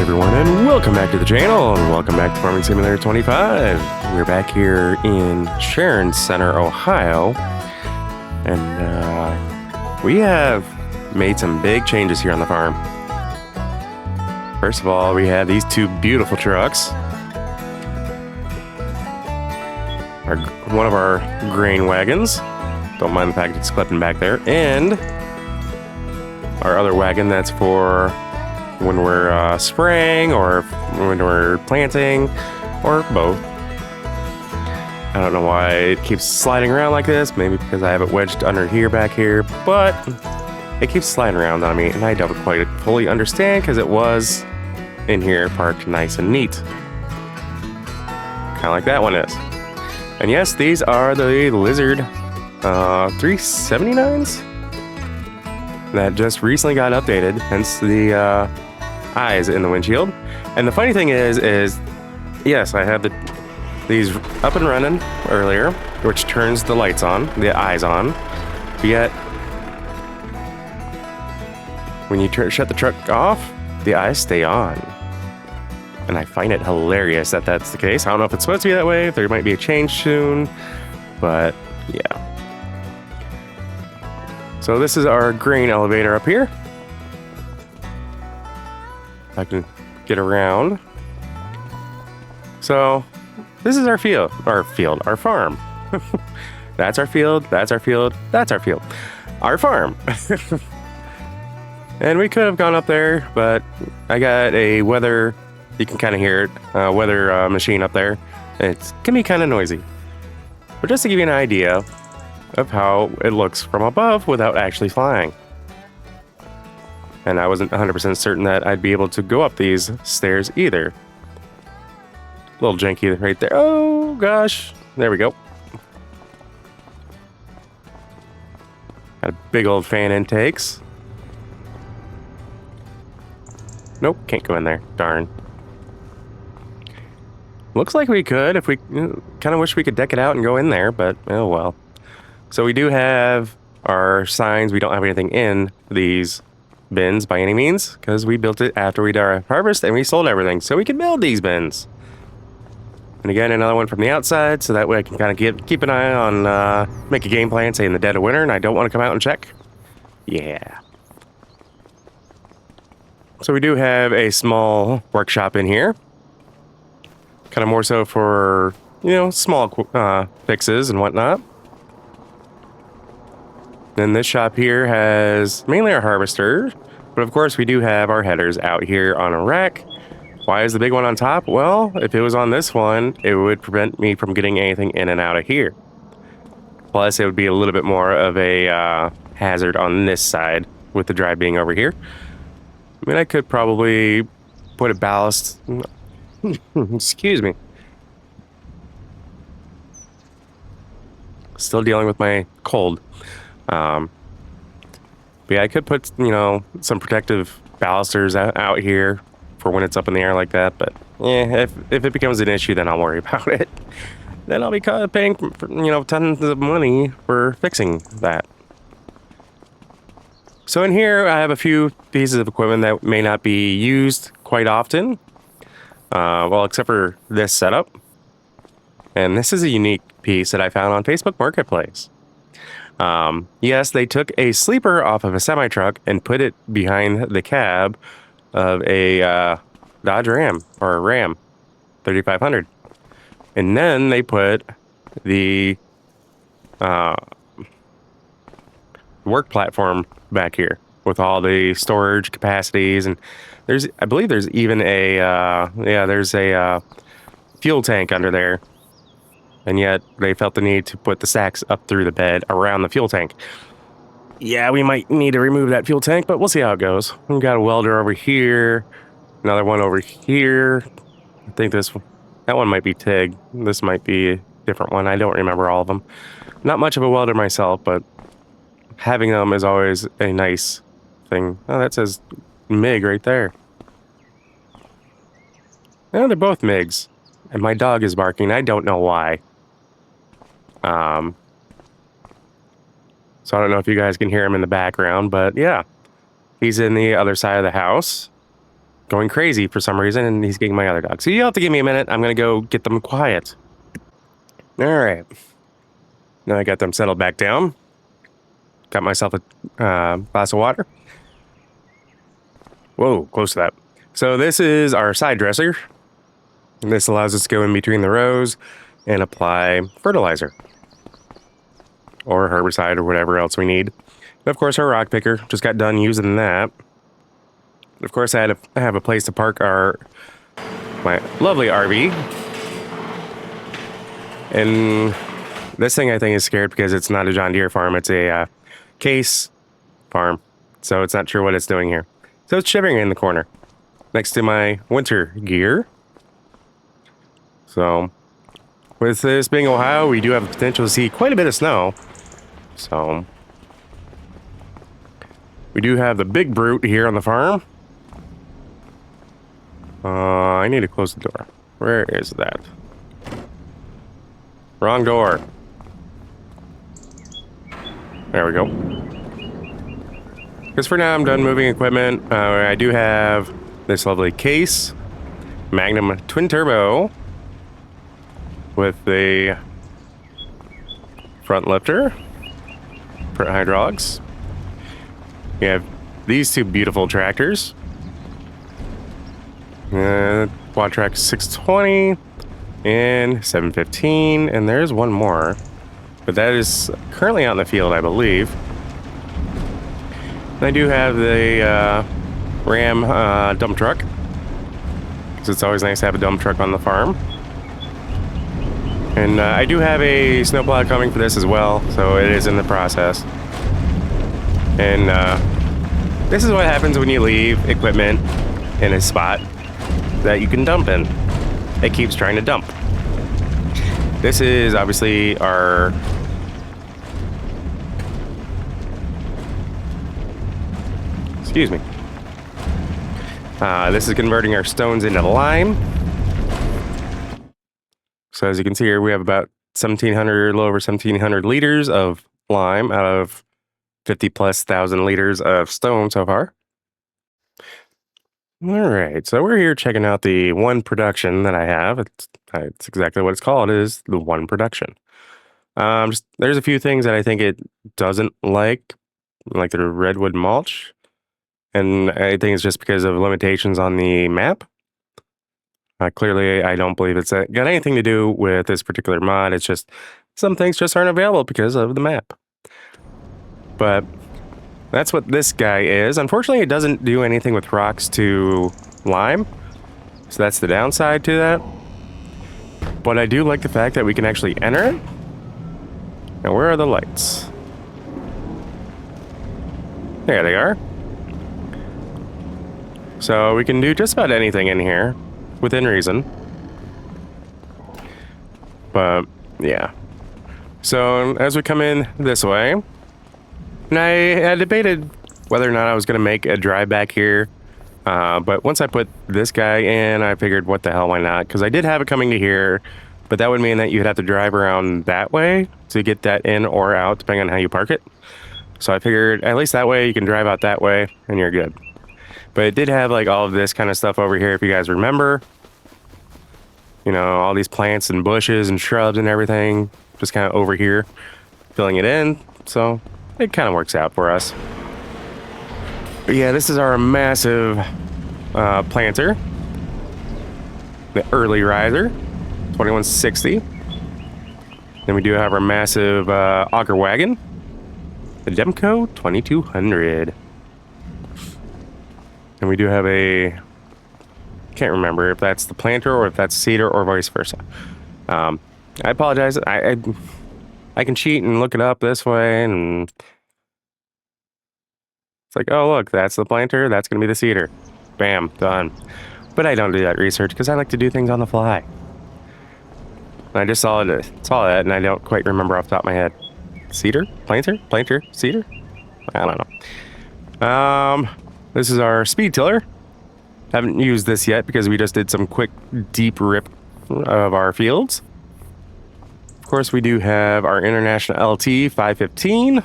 everyone, and welcome back to the channel, and welcome back to Farming Simulator 25. We're back here in Sharon Center, Ohio, and we have made some big changes here on the farm. First of all, we have these two beautiful trucks. One of our grain wagons. Don't mind the fact it's clipping back there. And our other wagon that's for when we're spraying or when we're planting or both. I don't know why it keeps sliding around like this. Maybe because I have it wedged under here, back here, but it keeps sliding around on me and I don't quite fully understand because it was in here parked nice and neat. Kind of like that one is. And yes, these are the Lizard 379s that just recently got updated, hence the eyes in the windshield. And the funny thing is yes, I had these up and running earlier, which turns the lights on, the eyes on. But yet, when you shut the truck off, the eyes stay on. And I find it hilarious that that's the case. I don't know if it's supposed to be that way, if there might be a change soon, but yeah. So this is our grain elevator up here. If I can get around. So this is our our farm. That's our field, that's our field, that's our field. Our farm. And we could have gone up there, but I got a weather, you can kind of hear it, weather machine up there. It's can be kind of noisy. But just to give you an idea of how it looks from above without actually flying. And I wasn't 100% certain that I'd be able to go up these stairs either. A little janky right there. Oh gosh. There we go. Got a big old fan intakes. Nope, can't go in there. Darn. Looks like we could if we kind of wish we could deck it out and go in there, but oh well. So we do have our signs. We don't have anything in these bins by any means because we built it after we did our harvest and we sold everything, so we can build these bins. And again, another one from the outside, so that way I can kind of keep an eye on, make a game plan, say in the dead of winter, and I don't want to come out and check. Yeah. So we do have a small workshop in here, kind of more so for, you know, small fixes and whatnot. Then this shop here has mainly our harvester, but of course we do have our headers out here on a rack. Why is the big one on top? Well, if it was on this one, it would prevent me from getting anything in and out of here. Plus, it would be a little bit more of a hazard on this side with the drive being over here. I mean, I could probably put a ballast. Excuse me. Still dealing with my cold. But yeah, I could put, you know, some protective ballasters out here for when it's up in the air like that. But yeah, if it becomes an issue, then I'll worry about it. Then I'll be paying, you know, tons of money for fixing that. So in here, I have a few pieces of equipment that may not be used quite often. Well, except for this setup. And this is a unique piece that I found on Facebook Marketplace. Yes, they took a sleeper off of a semi-truck and put it behind the cab of a Dodge Ram, or a Ram 3500. And then they put the work platform back here with all the storage capacities, and I believe there's even a there's a fuel tank under there. And yet they felt the need to put the sacks up through the bed around the fuel tank. Yeah, we might need to remove that fuel tank, but we'll see how it goes. We've got a welder over here, another one over here. I think that one might be TIG. This might be a different one. I don't remember all of them. Not much of a welder myself, but having them is always a nice thing. Oh, that says MIG right there. Yeah, they're both MIGs. And my dog is barking. I don't know why. So I don't know if you guys can hear him in the background, but yeah. He's in the other side of the house. going crazy for some reason, and he's getting my other dog. So you'll have to give me a minute. I'm going to go get them quiet. All right. Now I got them settled back down. Got myself a glass of water. Whoa, close to that. So this is our side dresser. And this allows us to go in between the rows and apply fertilizer or herbicide or whatever else we need. And of course, our rock picker. Just got done using that. Of course, I have a place to park my lovely RV. And this thing I think is scared because it's not a John Deere farm. It's a Case farm. So it's not sure what it's doing here. So it's shivering in the corner next to my winter gear. So with this being Ohio, we do have the potential to see quite a bit of snow. So we do have the big brute here on the farm. I need to close the door. Where is that? Wrong door. There we go. Because for now I'm done moving equipment. I do have this lovely Case Magnum twin turbo with the front lifter for hydraulics. We have these two beautiful tractors. Quadtrac 620 and 715, and there's one more, but that is currently out in the field, I believe. And I do have the Ram dump truck, because it's always nice to have a dump truck on the farm. And I do have a snowplow coming for this as well, so it is in the process. And this is what happens when you leave equipment in a spot that you can dump in. It keeps trying to dump. This is obviously our excuse me. This is converting our stones into lime. So as you can see here, we have about 1,700, a little over 1,700 liters of lime out of 50,000+ liters of stone so far. All right, so we're here checking out the one production that I have. It's exactly what it's called, is the one production. There's a few things that I think it doesn't like the redwood mulch, and I think it's just because of limitations on the map. Clearly, I don't believe it's got anything to do with this particular mod. It's just some things just aren't available because of the map. But that's what this guy is. Unfortunately, it doesn't do anything with rocks to lime. So that's the downside to that. But I do like the fact that we can actually enter it. Now, where are the lights? There they are. So we can do just about anything in here within reason. But yeah. So as we come in this way, and I had debated whether or not I was going to make a drive back here. But once I put this guy in, I figured, what the hell, why not? Because I did have it coming to here, but that would mean that you'd have to drive around that way to get that in or out, depending on how you park it. So I figured at least that way you can drive out that way and you're good. But it did have like all of this kind of stuff over here, if you guys remember. You know, all these plants and bushes and shrubs and everything just kind of over here, filling it in. So it kind of works out for us. But yeah, this is our massive planter, the early riser, 2160. Then we do have our massive auger wagon, the Demco 2200. And we do have a, can't remember if that's the planter or if that's seeder or vice versa. I apologize. I can cheat and look it up this way, and it's like, oh, look, that's the planter, that's going to be the seeder. Bam, done. But I don't do that research because I like to do things on the fly. And I just saw that, and I don't quite remember off the top of my head. Seeder? Planter? Seeder? I don't know. This is our speed tiller. Haven't used this yet because we just did some quick deep rip of our fields. Of course, we do have our International LT 515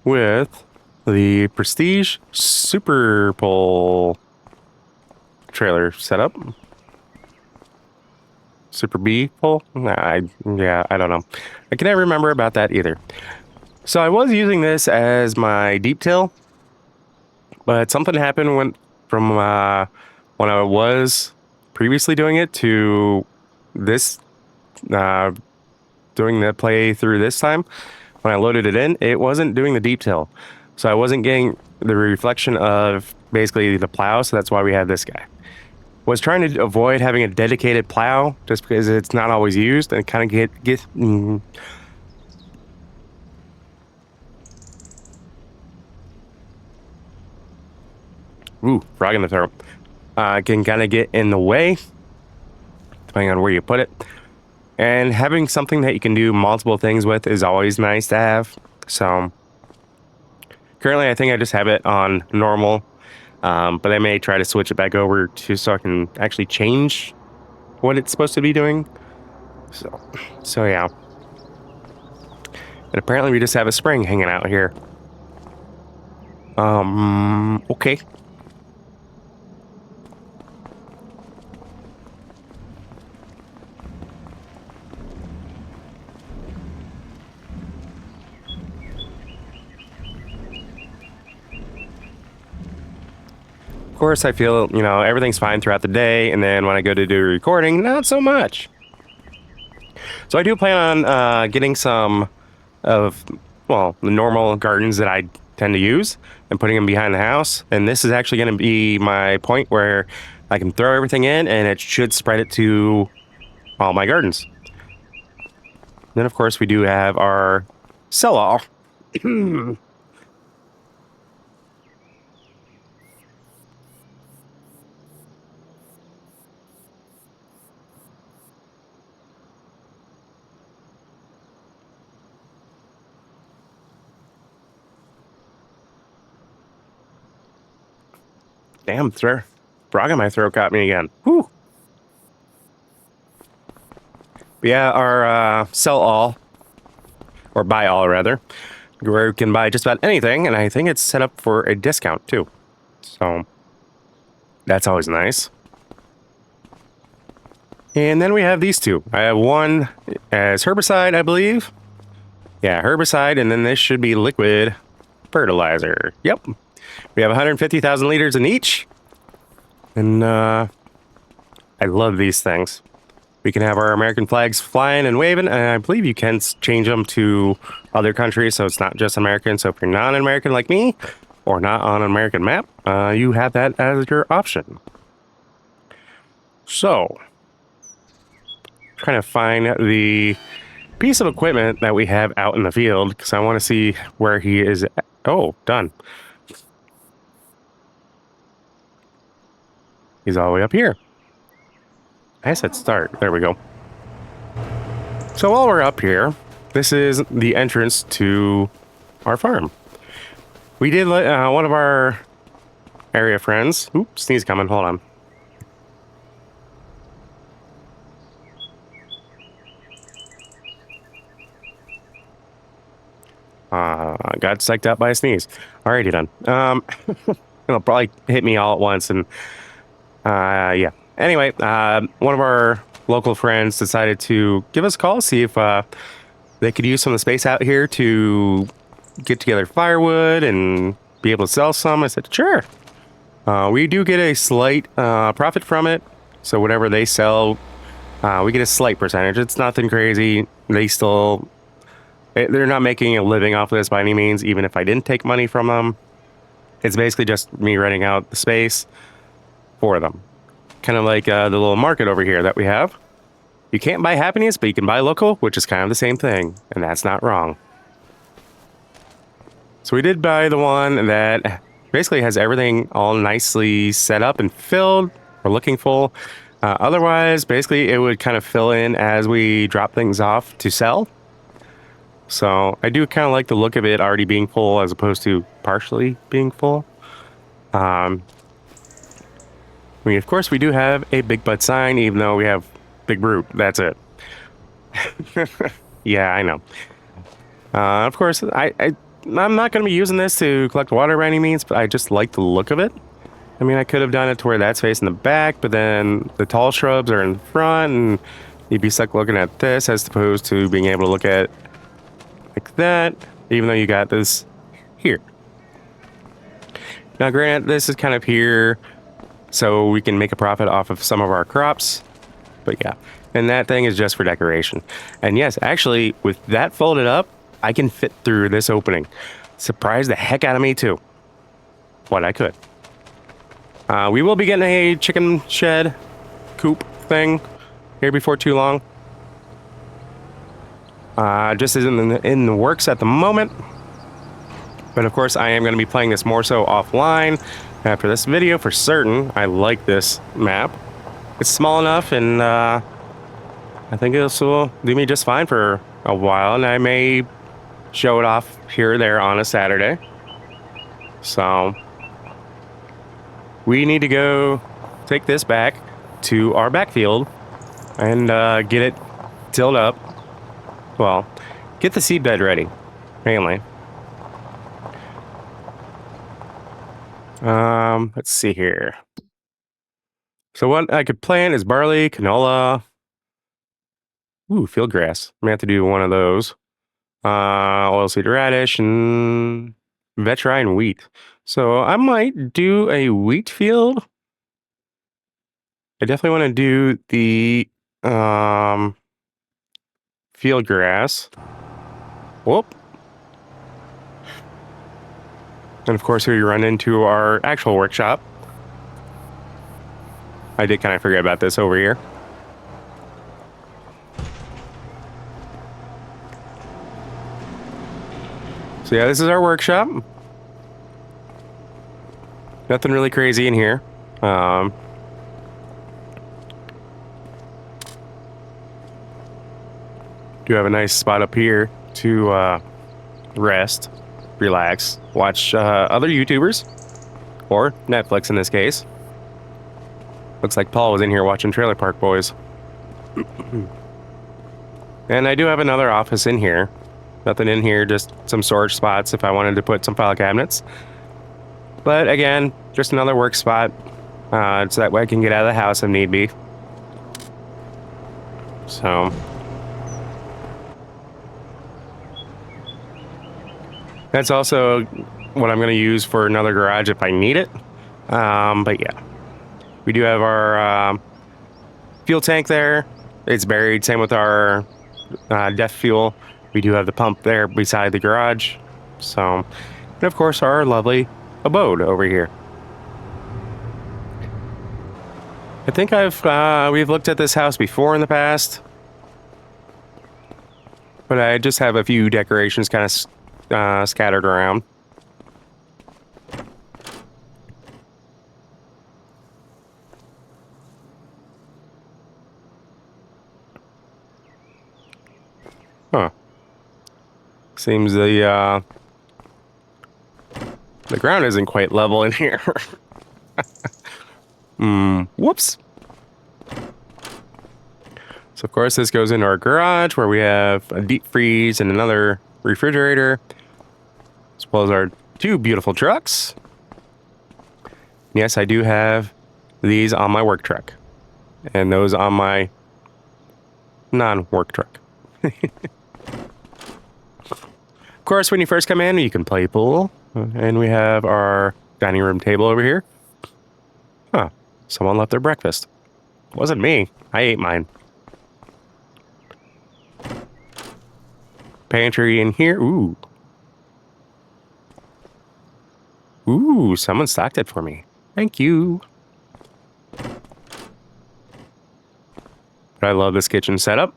with the Prestige Super Pole trailer setup. Super B full? Yeah, I don't know. I can never remember about that either. So I was using this as my deep till, but something happened from when I was previously doing it to this, doing the playthrough this time. When I loaded it in, it wasn't doing the deep till. So I wasn't getting the reflection of basically the plow, so that's why we had this guy. Was trying to avoid having a dedicated plow just because it's not always used and kind of ooh, frog in the throat. Can kind of get in the way depending on where you put it. And having something that you can do multiple things with is always nice to have. So currently I think I just have it on normal. But I may try to switch it back over to so I can actually change what it's supposed to be doing. So yeah. And apparently we just have a spring hanging out here. Okay. Of course, I feel, everything's fine throughout the day, and then when I go to do recording, not so much. So I do plan on getting some of, the normal gardens that I tend to use and putting them behind the house. And this is actually going to be my point where I can throw everything in, and it should spread it to all my gardens. Then, of course, we do have our sell-all. Damn, frog in my throat got me again. Whew. But yeah, our sell all, or buy all rather, where you can buy just about anything, and I think it's set up for a discount too. So that's always nice. And then we have these two. I have one as herbicide, I believe. Yeah, herbicide, and then this should be liquid fertilizer. Yep. We have 150,000 liters in each. And I love these things. We can have our American flags flying and waving, and I believe you can change them to other countries, so it's not just American. So if you're not an American like me, or not on an American map, you have that as your option. So, trying to find the piece of equipment that we have out in the field, because I want to see where he is at. Oh, done. He's all the way up here. I said start. There we go. So while we're up here, this is the entrance to our farm. We did let one of our area friends. Oops, sneeze coming. Hold on. Got psyched out by a sneeze. Alrighty then. It'll probably hit me all at once, and yeah. Anyway, one of our local friends decided to give us a call, see if they could use some of the space out here to get together firewood and be able to sell some. I said, sure. We do get a slight profit from it. So whatever they sell, we get a slight percentage. It's nothing crazy. They're not making a living off of this by any means, even if I didn't take money from them. It's basically just me renting out the space for them. Kind of like the little market over here that we have. You can't buy happiness, but you can buy local, which is kind of the same thing, and that's not wrong. So we did buy the one that basically has everything all nicely set up and filled, or looking full. Otherwise, basically, it would kind of fill in as we drop things off to sell. So I do kind of like the look of it already being full as opposed to partially being full. Of course, we do have a big butt sign, even though we have big brute. That's it. Yeah, I know. Of course, I'm not going to be using this to collect water by any means, but I just like the look of it. I mean, I could have done it to where that's facing the back, but then the tall shrubs are in front, and you'd be stuck looking at this as opposed to being able to look at like that, even though you got this here. Now, granted, this is kind of here, so we can make a profit off of some of our crops, but yeah. And that thing is just for decoration. And yes, actually, with that folded up, I can fit through this opening. Surprised the heck out of me, too. What I could. We will be getting a chicken shed coop thing here before too long. Just isn't in the works at the moment. But of course, I am going to be playing this more so offline after this video for certain. I like this map. It's small enough, and I think this will do me just fine for a while. And I may show it off here or there on a Saturday. So we need to go take this back to our backfield and get it tilled up. Well, get the seedbed ready, mainly. Let's see here. So what I could plant is barley, canola. Ooh, field grass. I'm gonna have to do one of those. Oilseed radish and vetri and wheat. So I might do a wheat field. I definitely want to do the field grass. Whoop. And of course, here you run into our actual workshop. I did kind of forget about this over here. So yeah, this is our workshop. Nothing really crazy in here. Do have a nice spot up here to rest, relax, watch other YouTubers, or Netflix in this case. Looks like Paul was in here watching Trailer Park Boys. And I do have another office in here. Nothing in here, just some storage spots if I wanted to put some file cabinets. But again, just another work spot, so that way I can get out of the house if need be. So that's also what I'm going to use for another garage if I need it. But yeah, we do have our fuel tank there. It's buried. Same with our DEF fuel. We do have the pump there beside the garage. So, and of course, our lovely abode over here. I think we've looked at this house before in the past, but I just have a few decorations kind of scattered around. Huh. Seems the ground isn't quite level in here. Whoops. So of course this goes into our garage where we have a deep freeze and another refrigerator, as well as our two beautiful trucks. Yes, I do have these on my work truck and those on my non-work truck. Of course, when you first come in, you can play pool. And we have our dining room table over here. Huh. Someone left their breakfast. It wasn't me. I ate mine. Pantry in here. Ooh. Ooh, someone stocked it for me. Thank you. But I love this kitchen setup.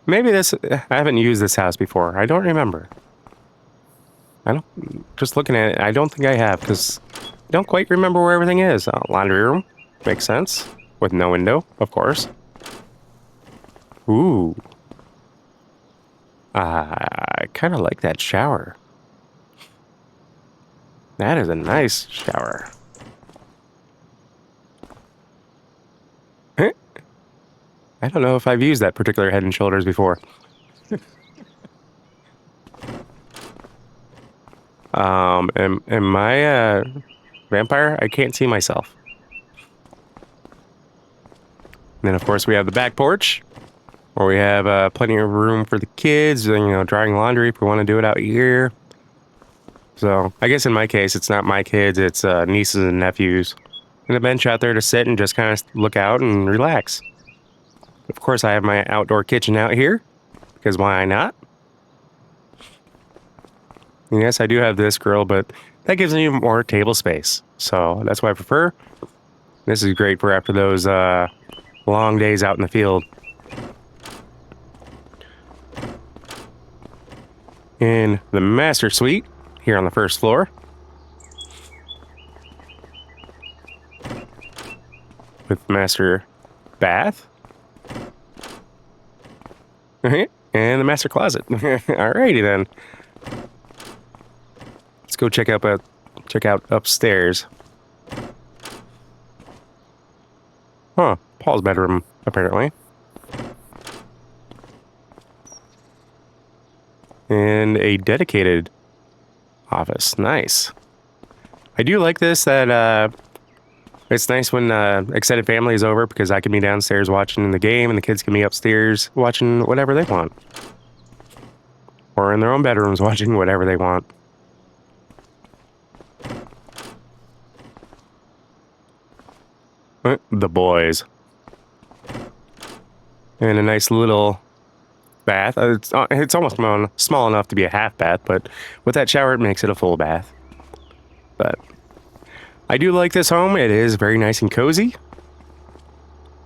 Maybe I haven't used this house before. I don't remember. Just looking at it, I don't think I have, because I don't quite remember where everything is. Laundry room. Makes sense. With no window, of course. Ooh. I kind of like that shower. That is a nice shower. I don't know if I've used that particular Head and Shoulders before. Am I Vampire? I can't see myself. And then, of course, we have the back porch, where we have plenty of room for the kids, you know, drying laundry if we want to do it out here. So, I guess in my case, it's not my kids, it's nieces and nephews. And a bench out there to sit and just kind of look out and relax. Of course, I have my outdoor kitchen out here, because why not? And yes, I do have this grill, but that gives me more table space. So, that's why I prefer. This is great for after those long days out in the field. In the master suite, here on the first floor. With master bath. And the master closet. Alrighty then. Let's go check out upstairs. Huh, Paul's bedroom, apparently. And a dedicated office. Nice. I do like this, that it's nice when extended family is over, because I can be downstairs watching the game and the kids can be upstairs watching whatever they want. Or in their own bedrooms watching whatever they want. The boys. And a nice little bath. It's almost small enough to be a half bath, but with that shower it makes it a full bath. But I do like this home. It is very nice and cozy.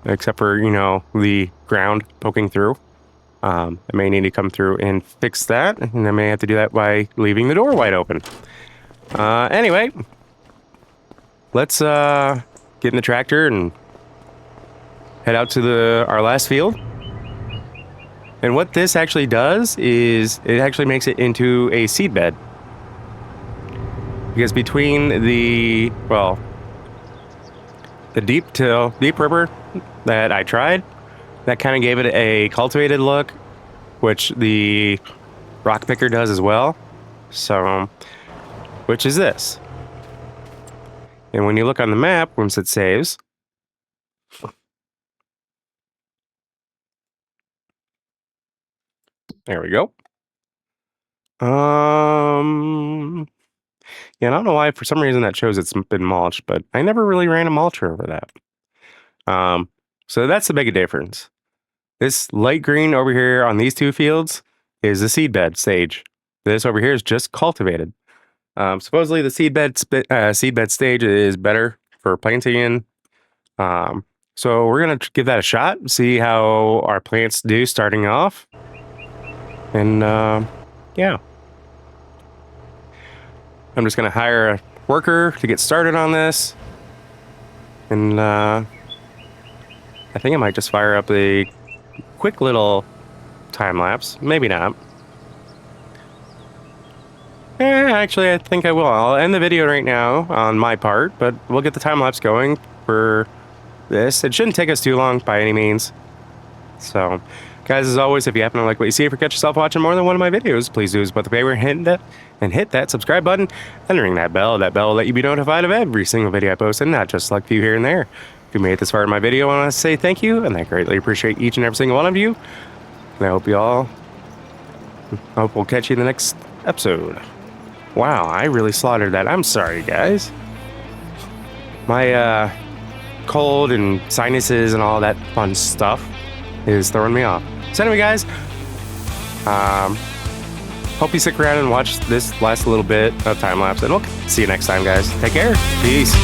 Except for, you know, the ground poking through. I may need to come through and fix that, and I may have to do that by leaving the door wide open. Anyway, let's get in the tractor and head out to our last field. And what this actually does is it actually makes it into a seed bed. Because between the deep river that I tried, that kind of gave it a cultivated look, which the rock picker does as well. So, which is this. And when you look on the map, once it saves, there we go. Yeah, I don't know why, for some reason that shows it's been mulched, but I never really ran a mulcher over that. So that's the big difference. This light green over here on these two fields is the seedbed stage. This over here is just cultivated. Supposedly the seedbed stage is better for planting in. So we're gonna give that a shot, see how our plants do starting off. And yeah. I'm just gonna hire a worker to get started on this. And I think I might just fire up a quick little time lapse. Maybe not. Actually, I think I will. I'll end the video right now on my part, but we'll get the time lapse going for this. It shouldn't take us too long by any means. So, guys, as always, if you happen to like what you see, if you catch yourself watching more than one of my videos, please do us both a favor and hit that subscribe button and ring that bell. That bell will let you be notified of every single video I post, and not just like a few here and there. If you made it this far in my video, I want to say thank you, and I greatly appreciate each and every single one of you. And I hope we'll catch you in the next episode. Wow, I really slaughtered that. I'm sorry, guys. My cold and sinuses and all that fun stuff is throwing me off. So anyway, guys, hope you stick around and watch this last little bit of time lapse, and we'll see you next time, guys. Take care. Peace.